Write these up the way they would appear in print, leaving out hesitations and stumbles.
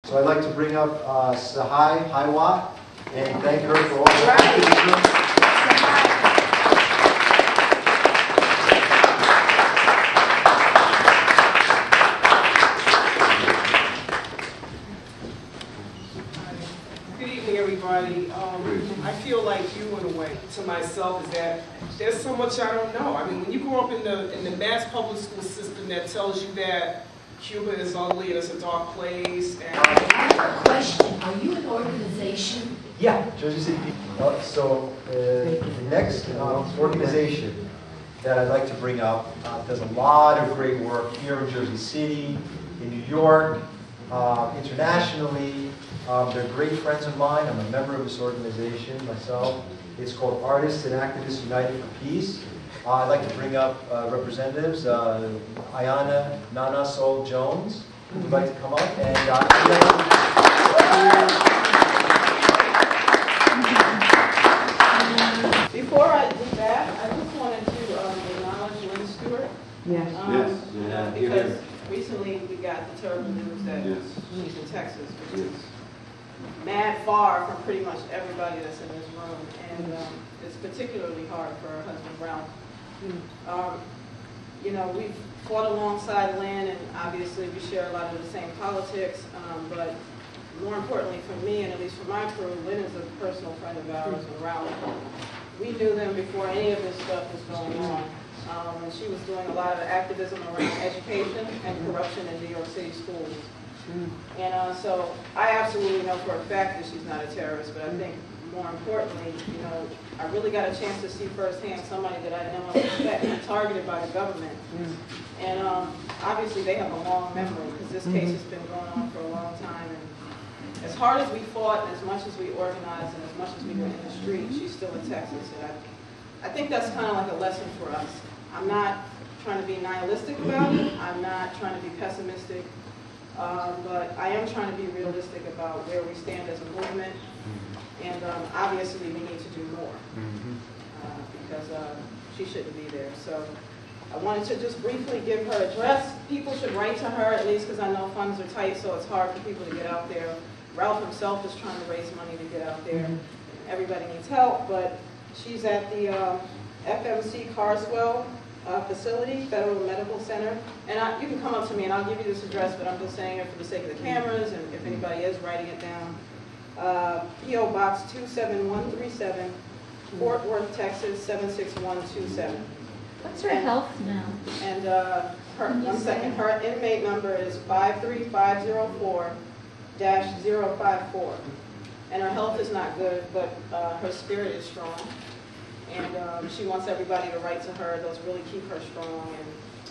So I'd like to bring up TSEHAI, HIWOT, and thank her for all the work in this room. Good evening, everybody. I feel like you, in a way, to myself, is that there's so much I don't know. I mean, when you grow up in the mass public school system that tells you that Cuba is ugly and it's a dark place. And I have a question. Are you an organization? Yeah, Jersey City people. So the next organization that I'd like to bring up does a lot of great work here in Jersey City, in New York, internationally. They're great friends of mine. I'm a member of this organization myself. It's called Artists and Activists United for Peace. I'd like to bring up representatives, Ayana Nana Sol Jones, who would like to come up and Before I do that, I just wanted to acknowledge Lynn Stewart. Yes. Because recently we got the terrible news that she's in Texas, which is mad far from pretty much everybody that's in this room, and it's particularly hard for her husband Ralph. You know, we've fought alongside Lynn, and obviously we share a lot of the same politics, but more importantly for me, and at least for my crew, Lynn is a personal friend of ours, and Ralph. We knew them before any of this stuff was going on. And she was doing a lot of activism around education and corruption in New York City schools. And so I absolutely know for a fact that she's not a terrorist, but I think more importantly, you know, I really got a chance to see firsthand somebody that I know and respect and targeted by the government. And obviously they have a long memory because this case has been going on for a long time. And as hard as we fought, and as much as we organized, and as much as we were in the street, she's still in Texas. And I think that's kind of like a lesson for us. I'm not trying to be nihilistic about it. I'm not trying to be pessimistic. But I am trying to be realistic about where we stand as a movement. And obviously we need to do more because she shouldn't be there. So I wanted to just briefly give her address. People should write to her, at least because I know funds are tight, so it's hard for people to get out there. Ralph himself is trying to raise money to get out there. Everybody needs help, but she's at the FMC Carswell facility, Federal Medical Center. And you can come up to me and I'll give you this address, but I'm just saying it for the sake of the cameras and if anybody is writing it down. P.O. Box 27137, Fort Worth, Texas 76127. What's her health now? And her inmate number is 53504-054. And her health is not good, but her spirit is strong. And she wants everybody to write to her. Those really keep her strong.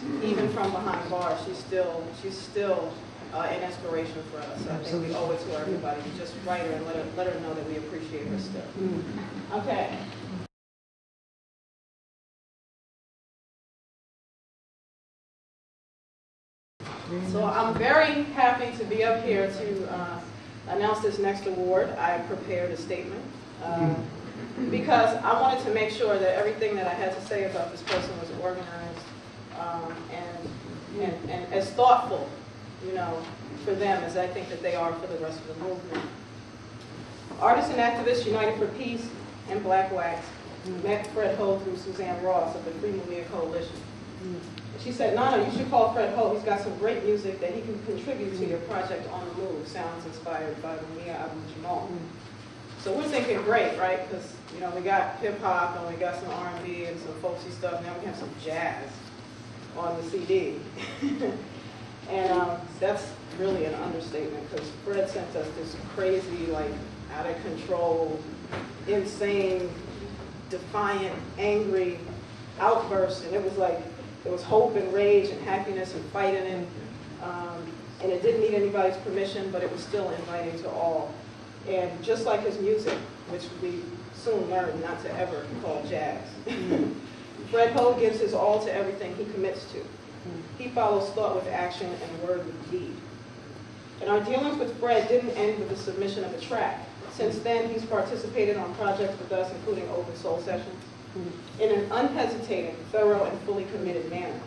And even from behind bars, she's still an inspiration for us. So I think we owe it to everybody to just write her and let her know that we appreciate her still. Okay. So I'm very happy to be up here to announce this next award. I prepared a statement because I wanted to make sure that everything that I had to say about this person was organized and as thoughtful, you know, for them as I think that they are for the rest of the movement. Artists and Activists United for Peace and Black Wax met Fred Ho through Suzanne Ross of the Free Mumia Coalition. She said, Nana, you should call Fred Ho. He's got some great music that he can contribute to your project On the Move. Sounds inspired by Mumia Abu Jamal. So we're thinking, great, right? Because, you know, we got hip hop and we got some R&B and some folksy stuff. Now we have some jazz on the CD. And that's really an understatement because Fred sent us this crazy, like, out of control, insane, defiant, angry outburst. And it was like, there was hope and rage and happiness and fight in it. And it didn't need anybody's permission, but it was still inviting to all. And just like his music, which we soon learned not to ever call jazz, Fred Ho gives his all to everything he commits to. He follows thought with action and word with deed. And our dealings with Fred didn't end with the submission of a track. Since then, he's participated on projects with us, including Open Soul Sessions, in an unhesitating, thorough, and fully committed manner.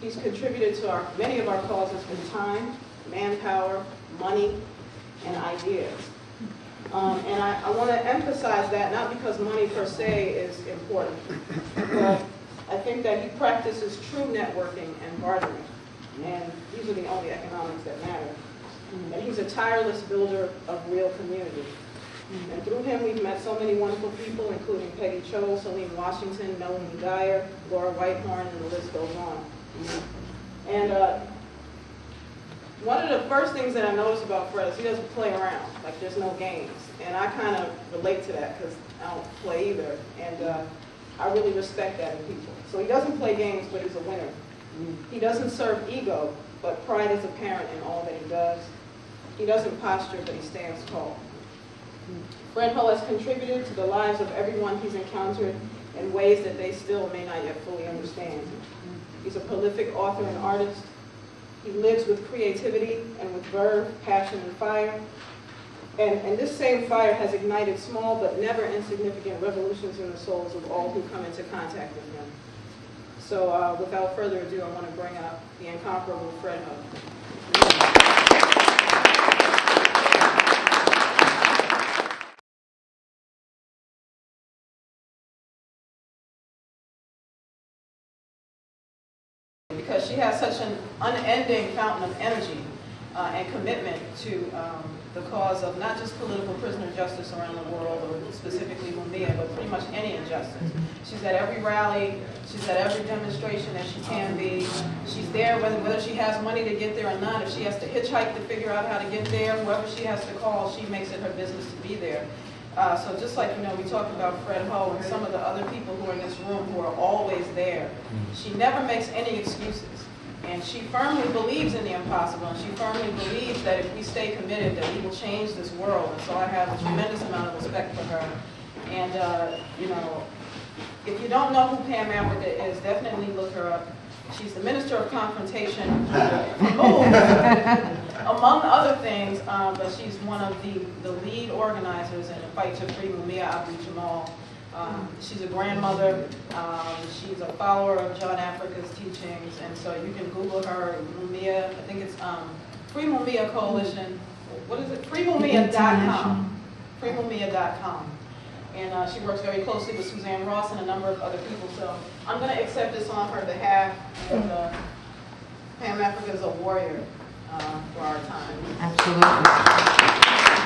He's contributed to many of our causes with time, manpower, money, and ideas. And I want to emphasize that, not because money per se is important, but I think that he practices true networking and bartering. And these are the only economics that matter. And he's a tireless builder of real community. And through him, we've met so many wonderful people, including Peggy Cho, Celine Washington, Melanie Dyer, Laura Whitehorn, and the list goes on. And one of the first things that I noticed about Fred is he doesn't play around, like there's no games. And I kind of relate to that because I don't play either. And I really respect that in people. So he doesn't play games, but he's a winner. He doesn't serve ego, but pride is apparent in all that he does. He doesn't posture, but he stands tall. Fred Hull has contributed to the lives of everyone he's encountered in ways that they still may not yet fully understand. He's a prolific author and artist. He lives with creativity and with verve, passion, and fire. And this same fire has ignited small but never insignificant revolutions in the souls of all who come into contact with him. So without further ado, I want to bring up the incomparable Fred Hull. Because she has such an unending fountain of energy and commitment to the cause of not just political prisoner justice around the world, or specifically Mumia, but pretty much any injustice. She's at every rally, she's at every demonstration that she can be. She's there whether she has money to get there or not. If she has to hitchhike to figure out how to get there, whoever she has to call, she makes it her business to be there. So just like, we talked about Fred Hull and some of the other people who are in this room who are always there, she never makes any excuses. And she firmly believes in the impossible, and she firmly believes that if we stay committed, that we will change this world. And so I have a tremendous amount of respect for her. And, if you don't know who Pam Africa is, definitely look her up. She's the Minister of Confrontation, among other things, but she's one of the lead organizers in the fight to free Mumia Abu Jamal. She's a grandmother, she's a follower of John Africa's teachings, and so you can Google her, Mumia, I think it's Free Mumia Coalition, what is it, freemumia.com, freemumia.com. And she works very closely with Suzanne Ross and a number of other people, so I'm going to accept this on her behalf, and Pam Africa is a warrior for our time. Absolutely.